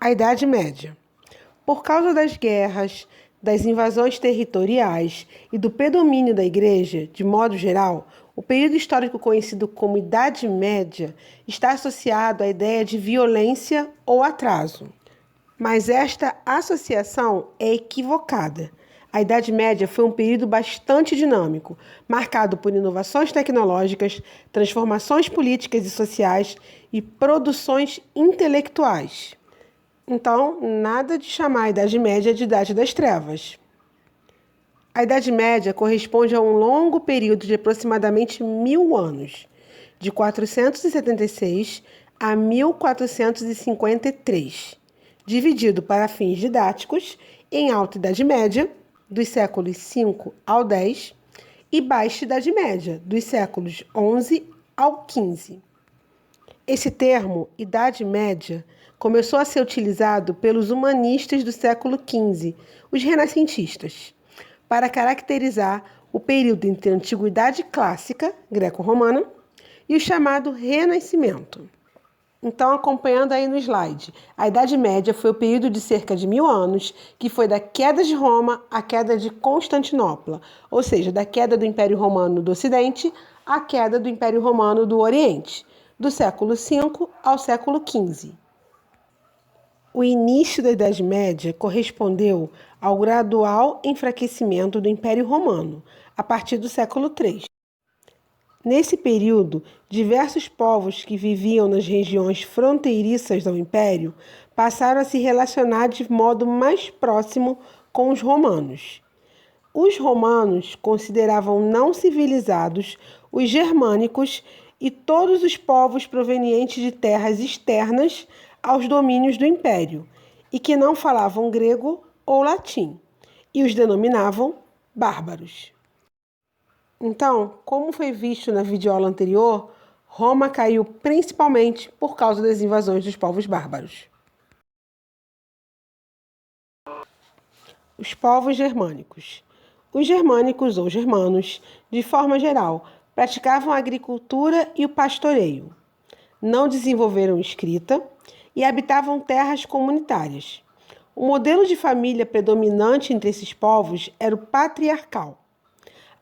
A Idade Média. Por causa das guerras, das invasões territoriais e do predomínio da Igreja, de modo geral, o período histórico conhecido como Idade Média está associado à ideia de violência ou atraso. Mas esta associação é equivocada. A Idade Média foi um período bastante dinâmico, marcado por inovações tecnológicas, transformações políticas e sociais e produções intelectuais. Então, nada de chamar a Idade Média de Idade das Trevas. A Idade Média corresponde a um longo período de aproximadamente 1000 anos, de 476 a 1453, dividido para fins didáticos em Alta Idade Média, dos séculos 5 ao 10, e Baixa Idade Média, dos séculos 11 ao 15. Esse termo, Idade Média, começou a ser utilizado pelos humanistas do século XV, os renascentistas, para caracterizar o período entre a Antiguidade Clássica, greco-romana, e o chamado Renascimento. Então, acompanhando aí no slide, a Idade Média foi o período de cerca de 1000 anos, que foi da queda de Roma à queda de Constantinopla, ou seja, da queda do Império Romano do Ocidente à queda do Império Romano do Oriente, do século V ao século XV. O início da Idade Média correspondeu ao gradual enfraquecimento do Império Romano, a partir do século III. Nesse período, diversos povos que viviam nas regiões fronteiriças ao Império passaram a se relacionar de modo mais próximo com os romanos. Os romanos consideravam não civilizados os germânicos e todos os povos provenientes de terras externas aos domínios do Império e que não falavam grego ou latim, e os denominavam bárbaros. Então, como foi visto na videoaula anterior, Roma caiu principalmente por causa das invasões dos povos bárbaros. Os povos germânicos. Os germânicos ou germanos, de forma geral, praticavam a agricultura e o pastoreio. Não desenvolveram escrita e habitavam terras comunitárias. O modelo de família predominante entre esses povos era o patriarcal.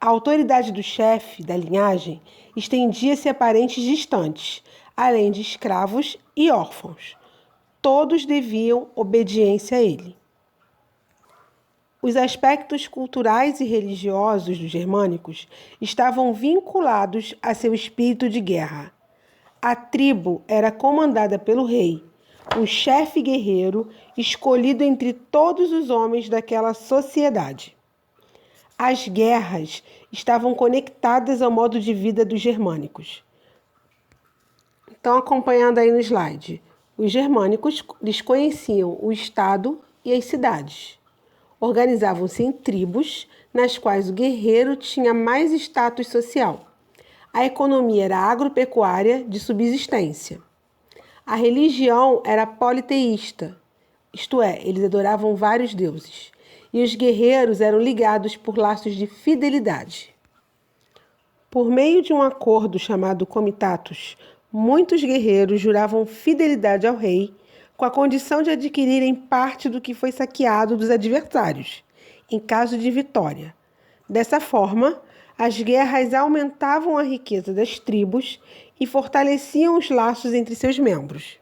A autoridade do chefe da linhagem estendia-se a parentes distantes, além de escravos e órfãos. Todos deviam obediência a ele. Os aspectos culturais e religiosos dos germânicos estavam vinculados a seu espírito de guerra. A tribo era comandada pelo rei, um chefe guerreiro escolhido entre todos os homens daquela sociedade. As guerras estavam conectadas ao modo de vida dos germânicos. Então, acompanhando aí no slide, os germânicos desconheciam o estado e as cidades. Organizavam-se em tribos, nas quais o guerreiro tinha mais status social. A economia era agropecuária de subsistência. A religião era politeísta, isto é, eles adoravam vários deuses. E os guerreiros eram ligados por laços de fidelidade. Por meio de um acordo chamado comitatus, muitos guerreiros juravam fidelidade ao rei, com a condição de adquirirem parte do que foi saqueado dos adversários, em caso de vitória. Dessa forma, as guerras aumentavam a riqueza das tribos e fortaleciam os laços entre seus membros.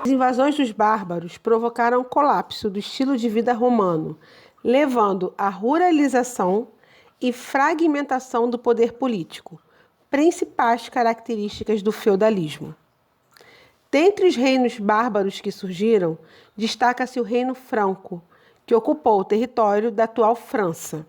As invasões dos bárbaros provocaram o colapso do estilo de vida romano, levando à ruralização e fragmentação do poder político, principais características do feudalismo. Dentre os reinos bárbaros que surgiram, destaca-se o Reino Franco, que ocupou o território da atual França.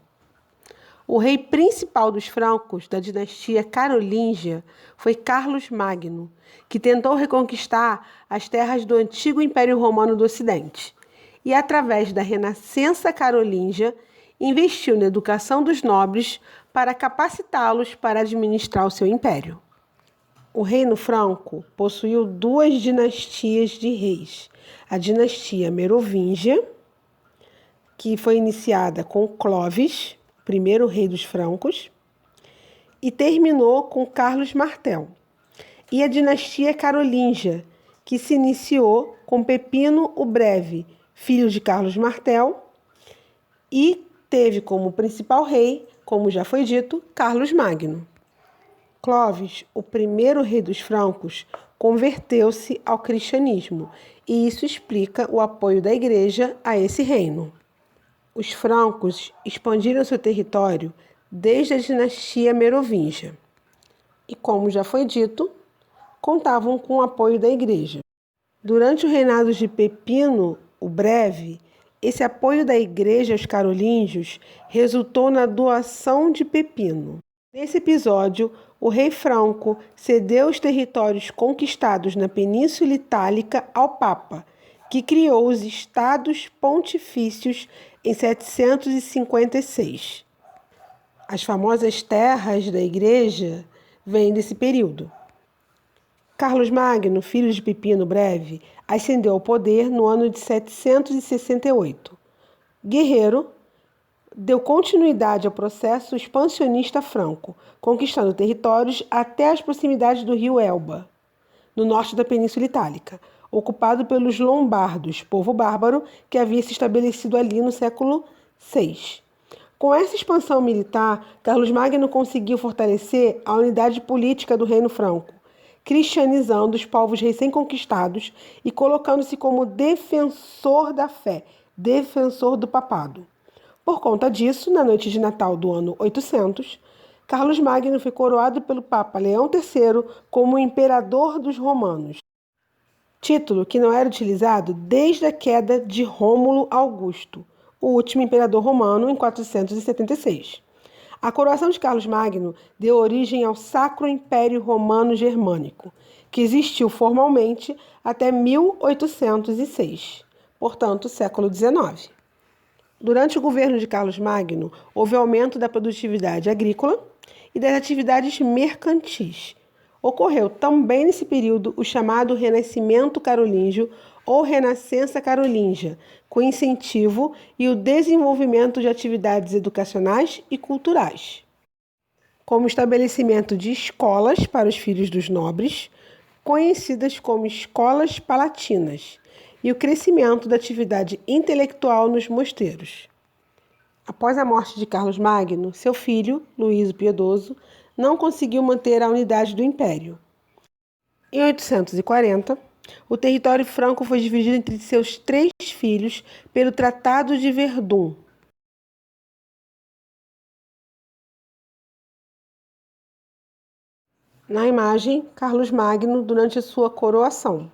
O rei principal dos francos, da dinastia carolíngia, foi Carlos Magno, que tentou reconquistar as terras do antigo Império Romano do Ocidente e, através da Renascença carolíngia, investiu na educação dos nobres para capacitá-los para administrar o seu império. O Reino Franco possuiu duas dinastias de reis. A dinastia Merovingia, que foi iniciada com Clovis, primeiro rei dos francos, e terminou com Carlos Martel, e a dinastia carolíngia, que se iniciou com Pepino o Breve, filho de Carlos Martel, e teve como principal rei, como já foi dito, Carlos Magno. Clovis, o primeiro rei dos francos, converteu-se ao cristianismo, e isso explica o apoio da igreja a esse reino. Os francos expandiram seu território desde a dinastia merovingia e, como já foi dito, contavam com o apoio da igreja. Durante o reinado de Pepino o Breve, esse apoio da igreja aos carolíngios resultou na doação de Pepino. Nesse episódio, o rei franco cedeu os territórios conquistados na Península Itálica ao Papa, que criou os Estados Pontifícios em 756. As famosas terras da igreja vêm desse período. Carlos Magno, filho de Pepino Breve, ascendeu ao poder no ano de 768. Guerreiro, deu continuidade ao processo expansionista franco, conquistando territórios até as proximidades do rio Elba, no norte da Península Itálica, ocupado pelos lombardos, povo bárbaro que havia se estabelecido ali no século VI. Com essa expansão militar, Carlos Magno conseguiu fortalecer a unidade política do reino franco, cristianizando os povos recém-conquistados e colocando-se como defensor da fé, defensor do papado. Por conta disso, na noite de Natal do ano 800, Carlos Magno foi coroado pelo Papa Leão III como imperador dos romanos, título que não era utilizado desde a queda de Rômulo Augusto, o último imperador romano, em 476. A coroação de Carlos Magno deu origem ao Sacro Império Romano Germânico, que existiu formalmente até 1806, portanto, século XIX. Durante o governo de Carlos Magno, houve aumento da produtividade agrícola e das atividades mercantis. Ocorreu também nesse período o chamado Renascimento Carolíngio ou Renascença Carolíngia, com incentivo e o desenvolvimento de atividades educacionais e culturais, como o estabelecimento de escolas para os filhos dos nobres, conhecidas como escolas palatinas, e o crescimento da atividade intelectual nos mosteiros. Após a morte de Carlos Magno, seu filho, Luís o Piedoso, não conseguiu manter a unidade do império. Em 840, o território franco foi dividido entre seus 3 filhos pelo Tratado de Verdun. Na imagem, Carlos Magno durante a sua coroação.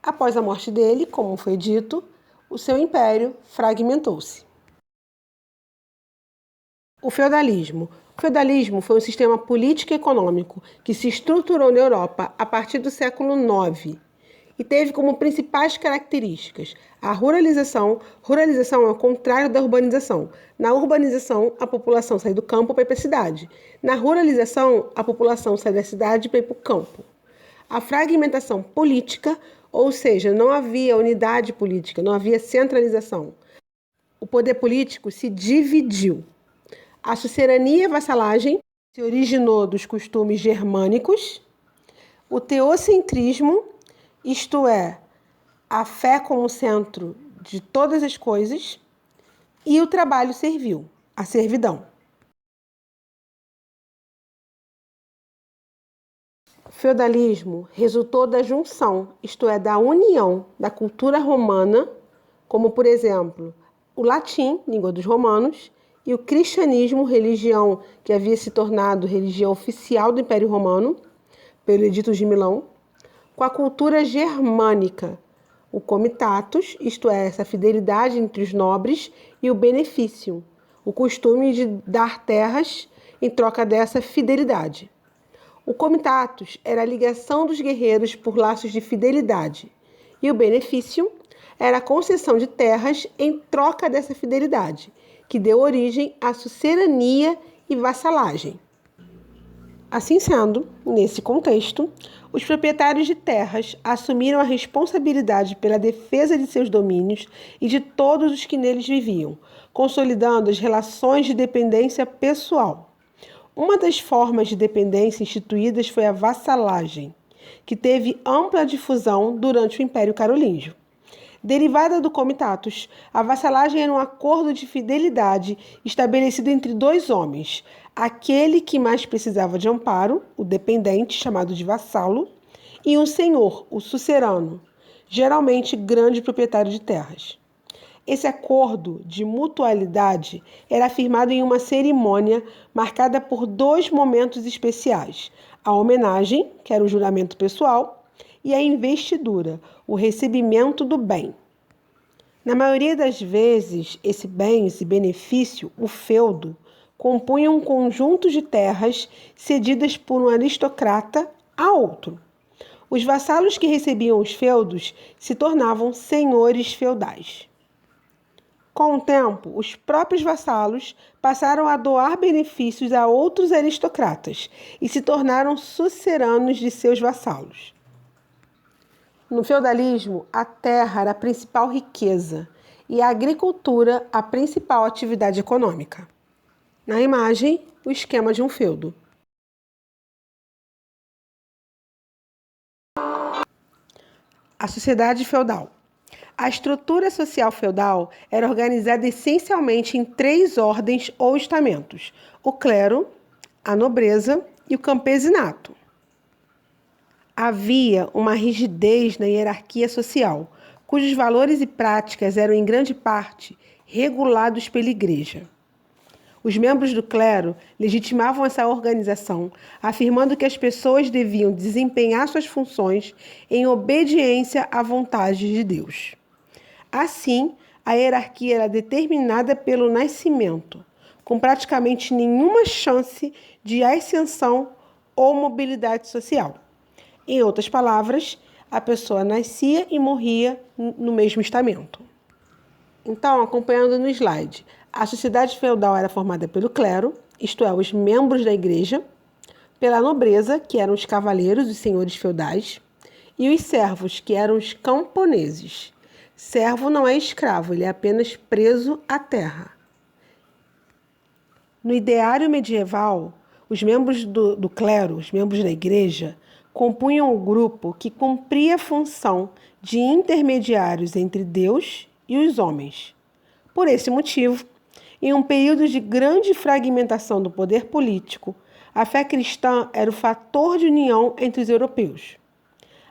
Após a morte dele, como foi dito, o seu império fragmentou-se. O feudalismo. O feudalismo foi um sistema político e econômico que se estruturou na Europa a partir do século IX e teve como principais características a ruralização. Ruralização é o contrário da urbanização. Na urbanização, a população sai do campo para ir para a cidade. Na ruralização, a população sai da cidade para ir para o campo. A fragmentação política, ou seja, não havia unidade política, não havia centralização. O poder político se dividiu. A sucerania e vassalagem se originou dos costumes germânicos. O teocentrismo, isto é, a fé como centro de todas as coisas, e o trabalho servil, a servidão. O feudalismo resultou da junção, isto é, da união da cultura romana, como, por exemplo, o latim, língua dos romanos, e o cristianismo, religião que havia se tornado religião oficial do Império Romano, pelo Edito de Milão, com a cultura germânica, o comitatus, isto é, essa fidelidade entre os nobres, e o beneficium, o costume de dar terras em troca dessa fidelidade. O comitatus era a ligação dos guerreiros por laços de fidelidade, e o beneficium era a concessão de terras em troca dessa fidelidade, que deu origem à sucerania e vassalagem. Assim sendo, nesse contexto, os proprietários de terras assumiram a responsabilidade pela defesa de seus domínios e de todos os que neles viviam, consolidando as relações de dependência pessoal. Uma das formas de dependência instituídas foi a vassalagem, que teve ampla difusão durante o Império Carolíngio. Derivada do comitatus, a vassalagem era um acordo de fidelidade estabelecido entre dois homens, aquele que mais precisava de amparo, o dependente, chamado de vassalo, e um senhor, o sucerano, geralmente grande proprietário de terras. Esse acordo de mutualidade era firmado em uma cerimônia marcada por dois momentos especiais: a homenagem, que era o juramento pessoal, e a investidura, o recebimento do bem. Na maioria das vezes, esse benefício, o feudo, compunha um conjunto de terras cedidas por um aristocrata a outro. Os vassalos que recebiam os feudos se tornavam senhores feudais. Com o tempo, os próprios vassalos passaram a doar benefícios a outros aristocratas e se tornaram suceranos de seus vassalos. No feudalismo, a terra era a principal riqueza e a agricultura a principal atividade econômica. Na imagem, o esquema de um feudo. A sociedade feudal. A estrutura social feudal era organizada essencialmente em 3 ordens ou estamentos: o clero, a nobreza e o campesinato. Havia uma rigidez na hierarquia social, cujos valores e práticas eram em grande parte regulados pela Igreja. Os membros do clero legitimavam essa organização, afirmando que as pessoas deviam desempenhar suas funções em obediência à vontade de Deus. Assim, a hierarquia era determinada pelo nascimento, com praticamente nenhuma chance de ascensão ou mobilidade social. Em outras palavras, a pessoa nascia e morria no mesmo estamento. Então, acompanhando no slide, a sociedade feudal era formada pelo clero, isto é, os membros da igreja, pela nobreza, que eram os cavaleiros, os senhores feudais, e os servos, que eram os camponeses. Servo não é escravo, ele é apenas preso à terra. No ideário medieval, os membros do clero, os membros da igreja, compunham um grupo que cumpria a função de intermediários entre Deus e os homens. Por esse motivo, em um período de grande fragmentação do poder político, a fé cristã era o fator de união entre os europeus.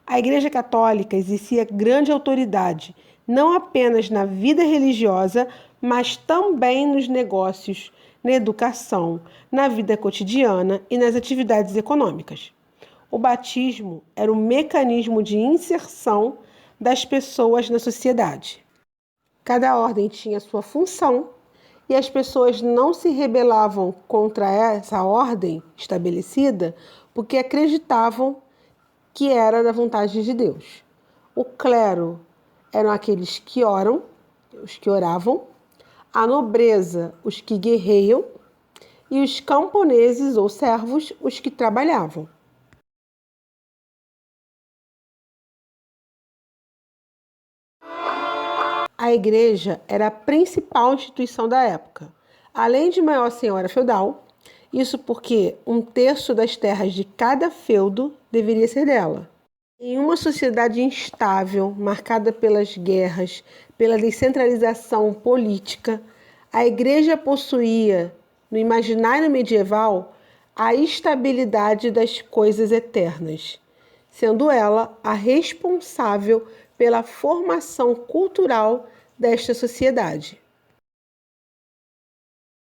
A Igreja Católica exercia grande autoridade, não apenas na vida religiosa, mas também nos negócios, na educação, na vida cotidiana e nas atividades econômicas. O batismo era o mecanismo de inserção das pessoas na sociedade. Cada ordem tinha sua função e as pessoas não se rebelavam contra essa ordem estabelecida porque acreditavam que era da vontade de Deus. O clero eram aqueles que oram, os que oravam, a nobreza, os que guerreiam, e os camponeses ou servos, os que trabalhavam. A igreja era a principal instituição da época, além de maior senhora feudal, isso porque 1/3 das terras de cada feudo deveria ser dela. Em uma sociedade instável, marcada pelas guerras, pela descentralização política, a igreja possuía, no imaginário medieval, a estabilidade das coisas eternas, sendo ela a responsável pela formação cultural desta sociedade.